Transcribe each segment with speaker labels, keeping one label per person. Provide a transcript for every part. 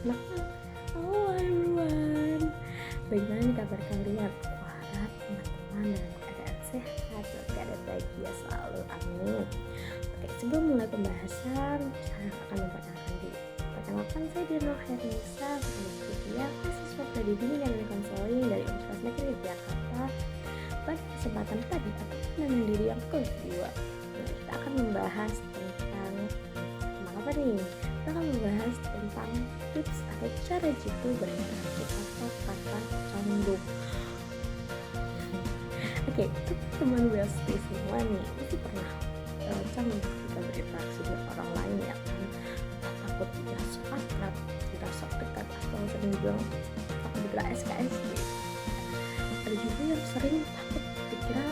Speaker 1: Nah, halo everyone, bagaimana nih kabar kalian? Kuharap teman-teman dalam keadaan sehat dan keadaan bahagia selalu, amin. Oke, sebelum mulai pembahasan, saya akan memperkenalkan diri. Perkenalkan, saya Dirno Hernisa, sebagai kuliah mahasiswa pendidikan dan konseling dari Universitas Negeri Jakarta. Pada kesempatan tadi, aku dengan diri yang kedua. Nah, kita akan membahas tentang apa nih? Kita akan membahas tentang tips atau cara jitu berinteraksi atau kata canggung. Oke, teman Besti semua nih, pasti pernah canggung ketika berinteraksi dengan orang lain ya kan? Entah takut tidak so akrab, tidak so dekat, atau sering bilang takut dikira SKS gitu. Ada juga yang sering takut dikira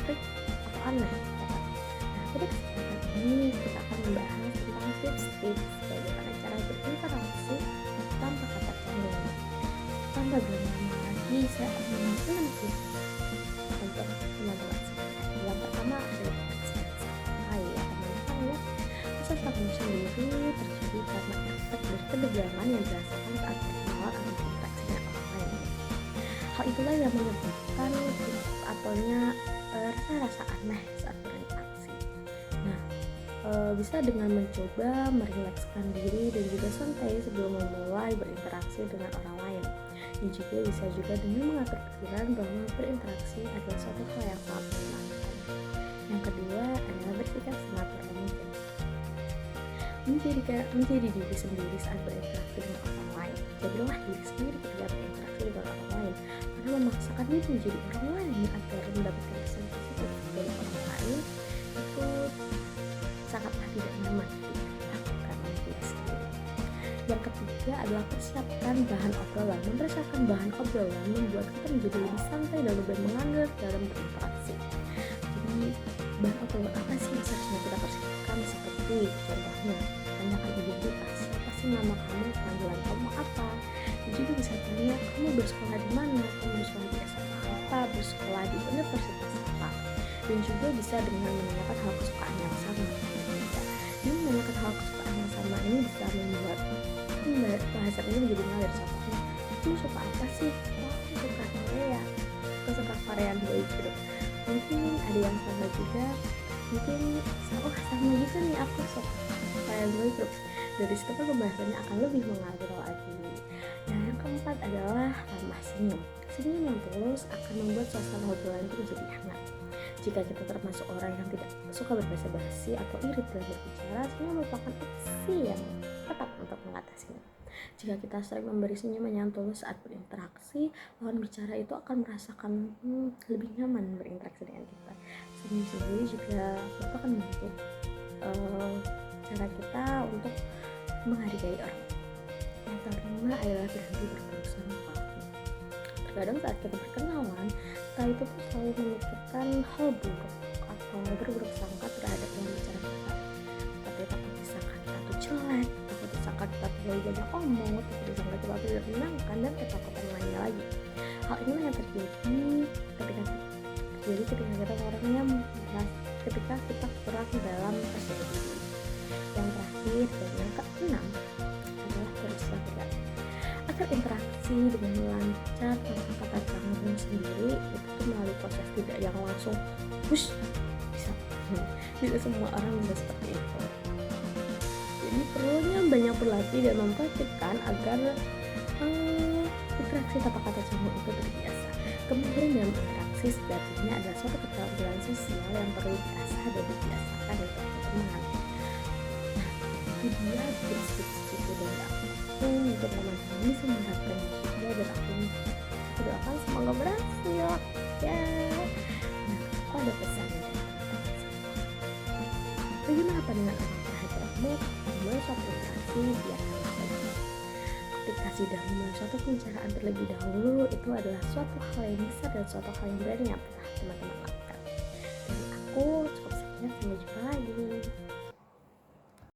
Speaker 1: freak atau aneh ya kan? Nah, pada kesempatan ini kita akan membahas tentang tips-tips bagaimana cara berinteraksi tanpa kata canggung. Tanpa berlama-lama lagi, saya akan memberikan 6 tips untuk teman-teman sekalian. Yang pertama adalah santai ya teman-teman ya. Rasa takut sendiri terjadi karena efek dari ketegangan yang dirasakan saat berkenalan atau berinteraksi dengan orang lain. Hal itulah yang menyebabkan rasa aneh saat berinteraksi. Nah, bisa dengan mencoba merilekskan diri dan juga santai sebelum memulai berinteraksi dengan orang lain. Dan juga bisa juga dengan mengatur pikiran bahwa berinteraksi adalah suatu hal yang sangat menyenangkan. Yang kedua adalah bersikap senatural mungkin. Menjadi diri sendiri saat berinteraksi dengan orang lain. Jadilah diri sendiri ketika berinteraksi dengan orang lain, karena memaksakan diri menjadi orang lain agar mendapatkan kesan positif dari orang lain itu sangatlah tidak nyaman dilakukan oleh diri sendiri. Yang ketiga adalah persiapkan bahan obrolan. Mempersiapkan bahan obrolan membuat kita menjadi lebih santai dan lebih mengalir dalam berinteraksi. Jadi bahan obrolan apa sih yang seharusnya kita persiapkan? Seperti contohnya tanyakan identitas, apa sih nama kamu, panggilan kamu apa. Dan juga bisa tanya kamu bersekolah di mana, kamu bersekolah di SMA apa, bersekolah di universitas apa. Dan juga bisa dengan menanyakan hal kesukaan yang sama. Jadi menanyakan hal kesukaan yang sama ini bisa membuat bahasan ini menjadi mengalir. Contohnya, kamu suka apa sih? Oh, aku suka Korea, aku suka Korean boy group. Mungkin ada yang sama juga, mungkin sama juga nih aku suka Korean boy group. Dari situ kan pembahasannya akan lebih mengalir lagi. Nah, yang keempat adalah ramah senyum. Senyum yang tulus akan membuat suasana obrolan itu menjadi hangat. Jika kita termasuk orang yang tidak suka berbasa-basi atau irit dalam berbicara, senyum merupakan opsi yang tepat untuk mengatasinya. Jika kita sering memberi senyuman yang tulus saat berinteraksi, lawan bicara itu akan merasakan lebih nyaman berinteraksi dengan kita. Senyum sendiri juga merupakan bentuk cara kita untuk menghargai orang. Yang kelima adalah berhenti berburuk sangka. Terkadang saat kita berkenalan, kita itu tuh selalu memikirkan hal buruk atau berburuk sangka terhadap yang bicara kita. Tapi takut disangka kita tuh jelek, takut disangka kita terlalu banyak omong, takut disangka kita tidak menyenangkan, dan ketakutan lainnya lagi. Hal ini yang terjadi ketika kita orangnya ketika kita kurang dalam percaya diri. Yang terakhir dan yang keenam adalah bersabar. Agar interaksi dengan lancar tanpa kata canggung sendiri itu tuh melalui proses tidak yang langsung push bisa. Tidak semua orang bisa seperti itu. Jadi perlunya banyak berlatih dan mempraktikkan agar interaksi tanpa kata canggung itu terbiasa. Kemudian dalam interaksi sejatinya adalah suatu keterampilan sosial yang perlu diasah dan dibiasakan untuk teman. Nah, itu dia tips-tips itu dari aku. Mungkin teman-teman bisa menerapkan juga, dan aku doakan semoga berhasil ya. Nah, aku ada pesan dari teman-teman. Bagaimana pandangan orang terhadapmu? Mulai suatu interaksi biarkanlah saja. Ketika sudah memulai suatu pembicaraan terlebih dahulu, itu adalah suatu hal yang besar dan suatu hal yang berani yang pernah teman-teman lakukan. Dari aku cukup sekian, sampai jumpa lagi.